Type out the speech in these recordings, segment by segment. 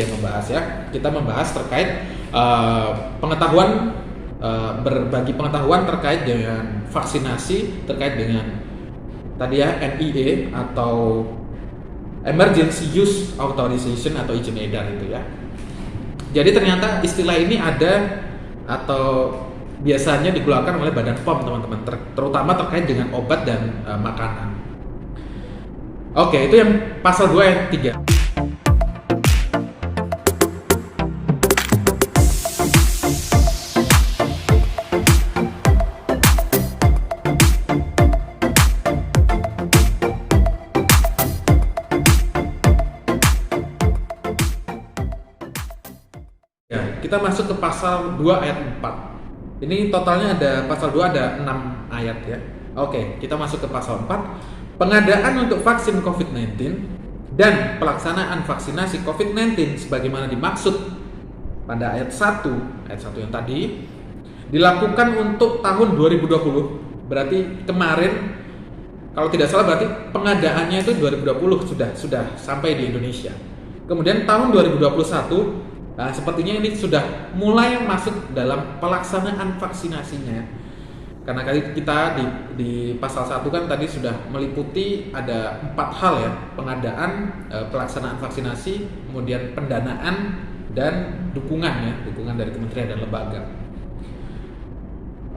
yang membahas ya. Kita membahas terkait pengetahuan, berbagi pengetahuan terkait dengan vaksinasi, terkait dengan tadi ya NIA atau Emergency Use Authorization atau izin edar itu ya. Jadi ternyata istilah ini ada atau biasanya dikeluarkan oleh Badan POM teman-teman, terutama terkait dengan obat dan makanan. Oke, itu yang pasal 2 ayat 3. Kita masuk ke pasal 2 ayat 4. Ini totalnya ada pasal 2 ada 6 ayat ya. Oke, kita masuk ke pasal 4. Pengadaan untuk vaksin COVID-19 dan pelaksanaan vaksinasi COVID-19 sebagaimana dimaksud pada ayat 1 yang tadi dilakukan untuk tahun 2020. Berarti kemarin kalau tidak salah berarti pengadaannya itu 2020 sudah sampai di Indonesia. Kemudian tahun 2021 sepertinya ini sudah mulai masuk dalam pelaksanaan vaksinasinya. Karena kita di pasal 1 kan tadi sudah meliputi ada 4 hal ya. Pengadaan, pelaksanaan vaksinasi, kemudian pendanaan, dan dukungan dari kementerian dan lembaga.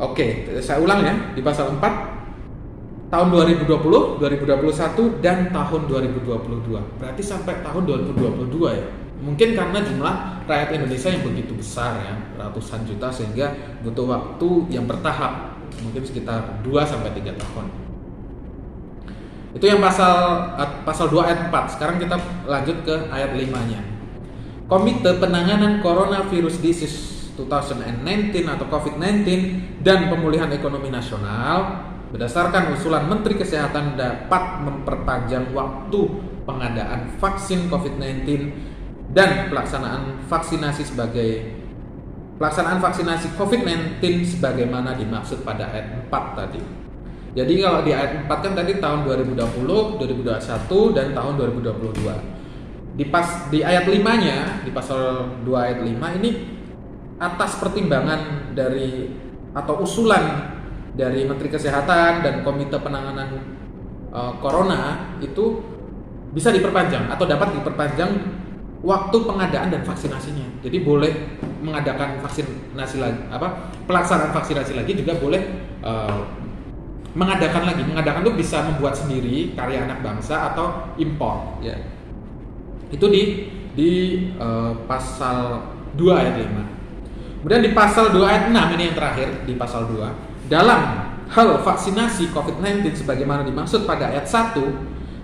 Oke, saya ulang ya. Di pasal 4 tahun 2020, 2021, dan tahun 2022. Berarti sampai tahun 2022 ya. Mungkin karena jumlah rakyat Indonesia yang begitu besar ya, ratusan juta, sehingga butuh waktu yang bertahap, mungkin sekitar 2-3 tahun. Itu yang pasal 2 ayat 4. Sekarang kita lanjut ke ayat 5-nya. Komite Penanganan Coronavirus Disease 2019 atau COVID-19 dan Pemulihan Ekonomi Nasional berdasarkan usulan Menteri Kesehatan dapat memperpanjang waktu pengadaan vaksin COVID-19 dan pelaksanaan vaksinasi COVID-19 sebagaimana dimaksud pada ayat 4 tadi. Jadi kalau di ayat 4 kan tadi tahun 2020, 2021 dan tahun 2022. Di ayat 5-nya, di pasal 2 ayat 5 ini atas pertimbangan dari atau usulan dari Menteri Kesehatan dan Komite Penanganan Corona itu bisa diperpanjang atau dapat diperpanjang waktu pengadaan dan vaksinasinya. Jadi boleh mengadakan vaksinasi lagi, pelaksanaan vaksinasi lagi, juga boleh mengadakan lagi. Mengadakan itu bisa membuat sendiri karya anak bangsa atau impor ya. Itu di pasal 2 ayat 5. Kemudian di pasal 2 ayat 6 ini yang terakhir di pasal 2. Dalam hal vaksinasi COVID-19 sebagaimana dimaksud pada ayat 1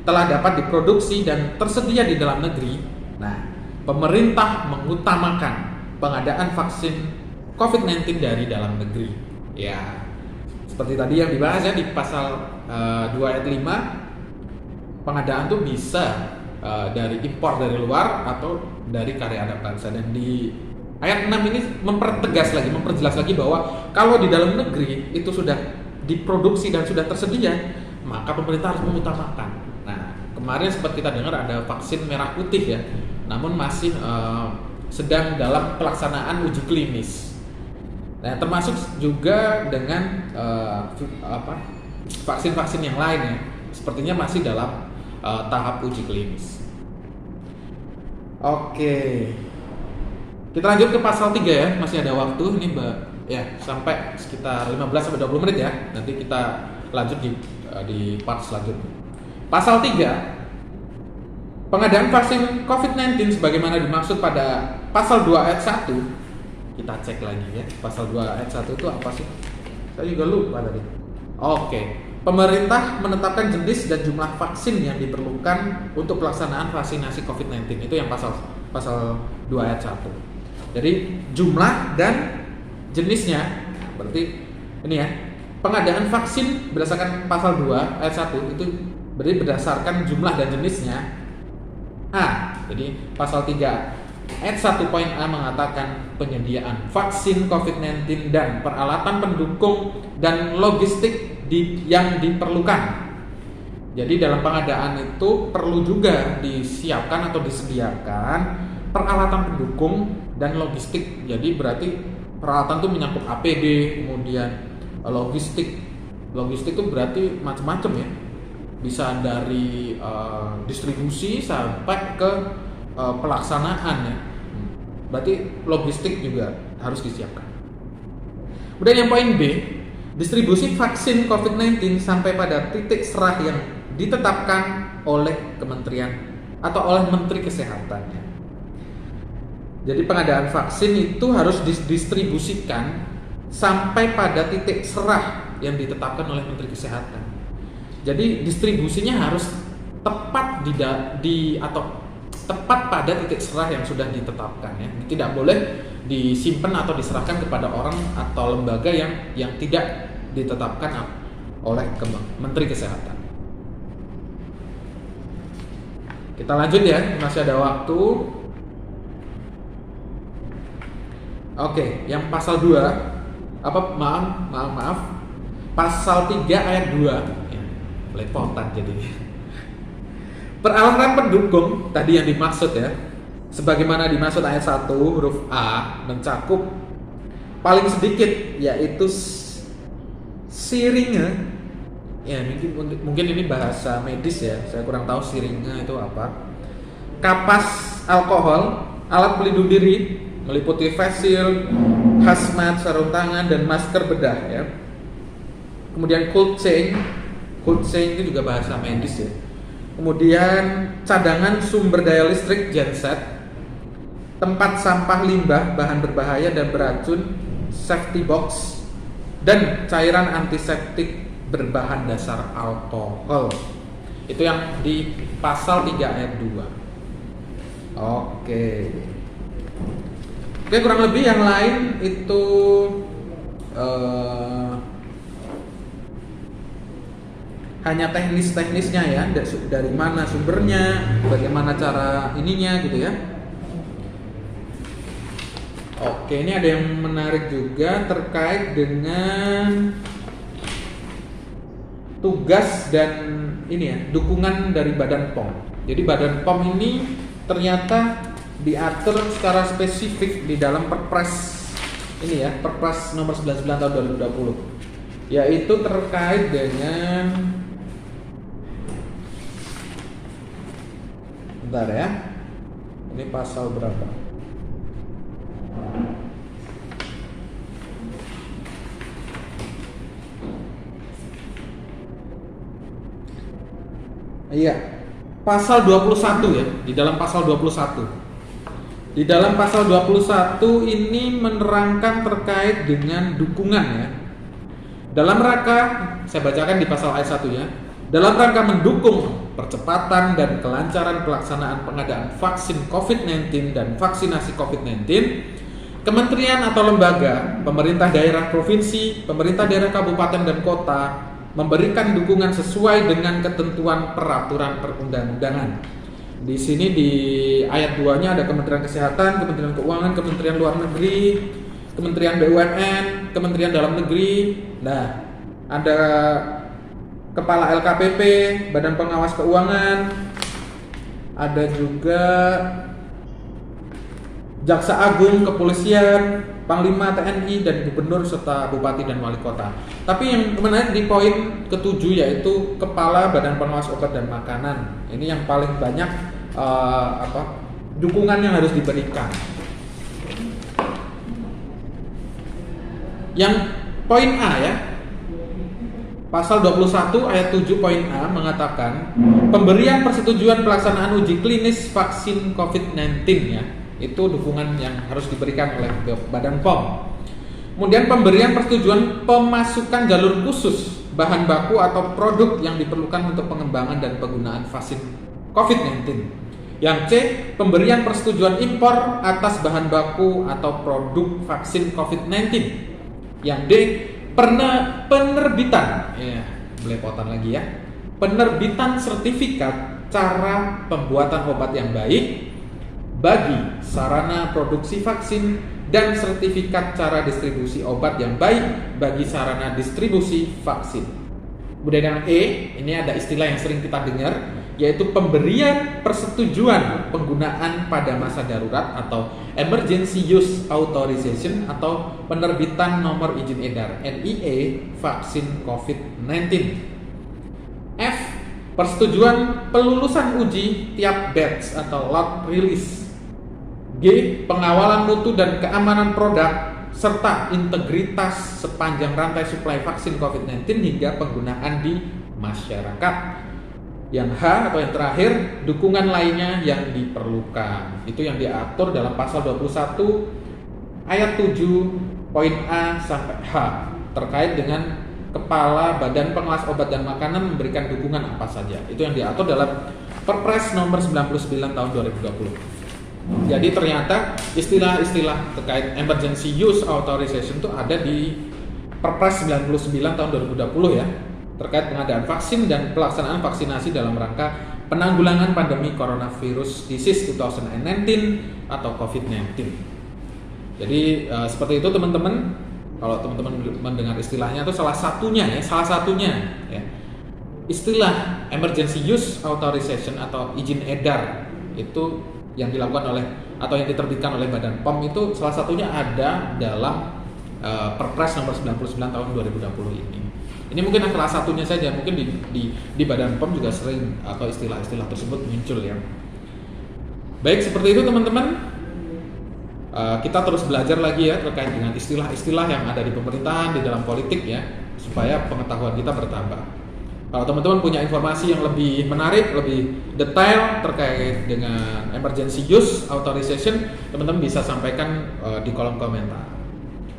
telah dapat diproduksi dan tersedia di dalam negeri. Nah, pemerintah mengutamakan pengadaan vaksin COVID-19 dari dalam negeri. Ya, seperti tadi yang dibahas ya di pasal 2 ayat 5, pengadaan tuh bisa dari impor dari luar atau dari karya anak bangsa. Dan di ayat 6 ini memperjelas lagi bahwa kalau di dalam negeri itu sudah diproduksi dan sudah tersedia, maka pemerintah harus mengutamakan. Kemarin sempat kita dengar ada vaksin merah putih ya, namun masih sedang dalam pelaksanaan uji klinis. Nah, termasuk juga dengan vaksin-vaksin yang lain ya, sepertinya masih dalam tahap uji klinis. Oke, kita lanjut ke pasal 3 ya, masih ada waktu ini ya sampai sekitar 15-20 menit ya. Nanti kita lanjut di part selanjutnya. Pasal 3, pengadaan vaksin COVID-19 sebagaimana dimaksud pada pasal 2 ayat 1. Kita cek lagi ya, pasal 2 ayat 1 itu apa sih? Saya juga lupa tadi. Oke, pemerintah menetapkan jenis dan jumlah vaksin yang diperlukan untuk pelaksanaan vaksinasi COVID-19. Itu yang pasal 2 ayat 1. Jadi jumlah dan jenisnya, berarti ini ya, pengadaan vaksin berdasarkan pasal 2 ayat 1 itu berarti berdasarkan jumlah dan jenisnya. Jadi pasal 3 ayat 1 poin A mengatakan penyediaan vaksin COVID-19 dan peralatan pendukung dan logistik yang diperlukan. Jadi dalam pengadaan itu perlu juga disiapkan atau disediakan peralatan pendukung dan logistik. Jadi berarti peralatan itu menyangkut APD, kemudian logistik. Logistik itu berarti macam-macam ya. Bisa dari distribusi sampai ke pelaksanaan ya. Berarti logistik juga harus disiapkan. Kemudian yang poin B, distribusi vaksin COVID-19 sampai pada titik serah yang ditetapkan oleh kementerian atau oleh Menteri Kesehatan. Jadi pengadaan vaksin itu harus didistribusikan sampai pada titik serah yang ditetapkan oleh Menteri Kesehatan. Jadi distribusinya harus tepat tepat pada titik serah yang sudah ditetapkan ya. Tidak boleh disimpan atau diserahkan kepada orang atau lembaga yang tidak ditetapkan oleh Menteri Kesehatan. Kita lanjut ya, masih ada waktu. Oke, yang pasal 2 maaf. Pasal 3 ayat 2 ya, lepotan jadinya. Peralatan pendukung tadi yang dimaksud ya, sebagaimana dimaksud ayat 1 huruf A, mencakup paling sedikit yaitu siringe. Ya, mungkin ini bahasa medis ya, saya kurang tahu siringe itu apa. Kapas alkohol, alat pelindung diri meliputi face shield, hazmat, sarung tangan dan masker bedah ya. Kemudian cold chain itu juga bahasa medis ya. Kemudian cadangan sumber daya listrik genset, tempat sampah limbah, bahan berbahaya dan beracun, safety box, dan cairan antiseptik berbahan dasar alkohol. Itu yang di pasal 3 ayat 2. Oke, kurang lebih yang lain itu hanya teknisnya ya, dari mana sumbernya, bagaimana cara ininya gitu ya. Oke, ini ada yang menarik juga terkait dengan tugas dan ini ya, dukungan dari Badan POM. Jadi Badan POM ini ternyata diatur secara spesifik di dalam Perpres ini ya, Perpres nomor 99 tahun 2020, yaitu terkait dengan, bentar ya, ini pasal berapa? Iya, pasal 21 ya, di dalam pasal 21. Di dalam pasal 21 ini menerangkan terkait dengan dukungan ya. Dalam rangka, saya bacakan di pasal ayat 1 ya. Dalam rangka mendukung percepatan dan kelancaran pelaksanaan pengadaan vaksin COVID-19 dan vaksinasi COVID-19, kementerian atau lembaga, pemerintah daerah provinsi, pemerintah daerah kabupaten dan kota memberikan dukungan sesuai dengan ketentuan peraturan perundang-undangan. Di sini di ayat 2-nya ada Kementerian Kesehatan, Kementerian Keuangan, Kementerian Luar Negeri, Kementerian BUMN, Kementerian Dalam Negeri. Nah, ada Kepala LKPP, Badan Pengawas Keuangan, ada juga Jaksa Agung, Kepolisian, Panglima TNI dan Gubernur serta Bupati dan Wali Kota. Tapi yang menarik di poin ke-7 yaitu Kepala Badan Pengawas Obat dan Makanan. Ini yang paling banyak dukungan yang harus diberikan. Yang poin A ya, pasal 21 ayat 7 poin A mengatakan pemberian persetujuan pelaksanaan uji klinis vaksin COVID-19 ya. Itu dukungan yang harus diberikan oleh Badan POM. Kemudian pemberian persetujuan pemasukan jalur khusus bahan baku atau produk yang diperlukan untuk pengembangan dan penggunaan vaksin COVID-19. Yang C, pemberian persetujuan impor atas bahan baku atau produk vaksin COVID-19. Yang D, penerbitan, ya belepotan lagi ya, penerbitan sertifikat cara pembuatan obat yang baik bagi sarana produksi vaksin dan sertifikat cara distribusi obat yang baik bagi sarana distribusi vaksin. Kemudian yang E, ini ada istilah yang sering kita dengar, yaitu pemberian persetujuan penggunaan pada masa darurat atau Emergency Use Authorization atau penerbitan nomor izin edar NIE vaksin COVID-19. F. Persetujuan pelulusan uji tiap batch atau lot release. G. Pengawalan mutu dan keamanan produk serta integritas sepanjang rantai suplai vaksin COVID-19 hingga penggunaan di masyarakat. Yang H atau yang terakhir, dukungan lainnya yang diperlukan. Itu yang diatur dalam pasal 21 ayat 7 poin A sampai H terkait dengan Kepala Badan Pengawas Obat dan Makanan memberikan dukungan apa saja. Itu yang diatur dalam Perpres nomor 99 tahun 2020. Jadi ternyata istilah-istilah terkait Emergency Use Authorization itu ada di Perpres 99 tahun 2020 ya, terkait pengadaan vaksin dan pelaksanaan vaksinasi dalam rangka penanggulangan pandemi coronavirus disease 2019 atau COVID-19. Jadi seperti itu teman-teman. Kalau teman-teman mendengar istilahnya itu salah satunya ya. Istilah Emergency Use Authorization atau izin edar itu yang dilakukan oleh atau yang diterbitkan oleh Badan POM itu salah satunya ada dalam Perpres nomor 99 tahun 2020 ini. Ini mungkin salah satunya saja, mungkin di Badan POM juga sering atau istilah-istilah tersebut muncul ya. Baik, seperti itu teman-teman. Kita terus belajar lagi ya terkait dengan istilah-istilah yang ada di pemerintahan, di dalam politik ya, supaya pengetahuan kita bertambah. Kalau teman-teman punya informasi yang lebih menarik, lebih detail terkait dengan Emergency Use Authorization, teman-teman bisa sampaikan di kolom komentar.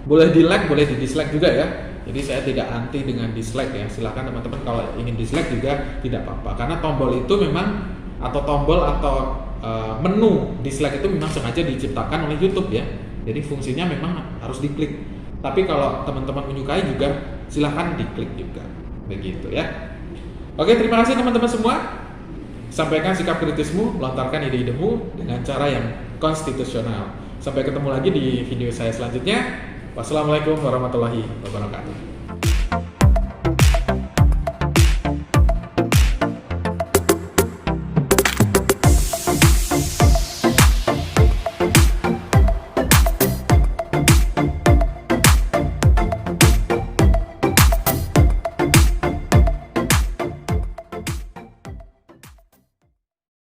Boleh di like, boleh di dislike juga ya. Jadi saya tidak anti dengan dislike ya. Silahkan teman-teman kalau ingin dislike juga tidak apa-apa. Karena tombol itu memang atau menu dislike itu memang sengaja diciptakan oleh YouTube ya. Jadi fungsinya memang harus diklik. Tapi kalau teman-teman menyukai juga silahkan diklik juga. Begitu ya. Oke, terima kasih teman-teman semua. Sampaikan sikap kritismu, lontarkan ide-idemu dengan cara yang konstitusional. Sampai ketemu lagi di video saya selanjutnya. Wassalamualaikum warahmatullahi wabarakatuh.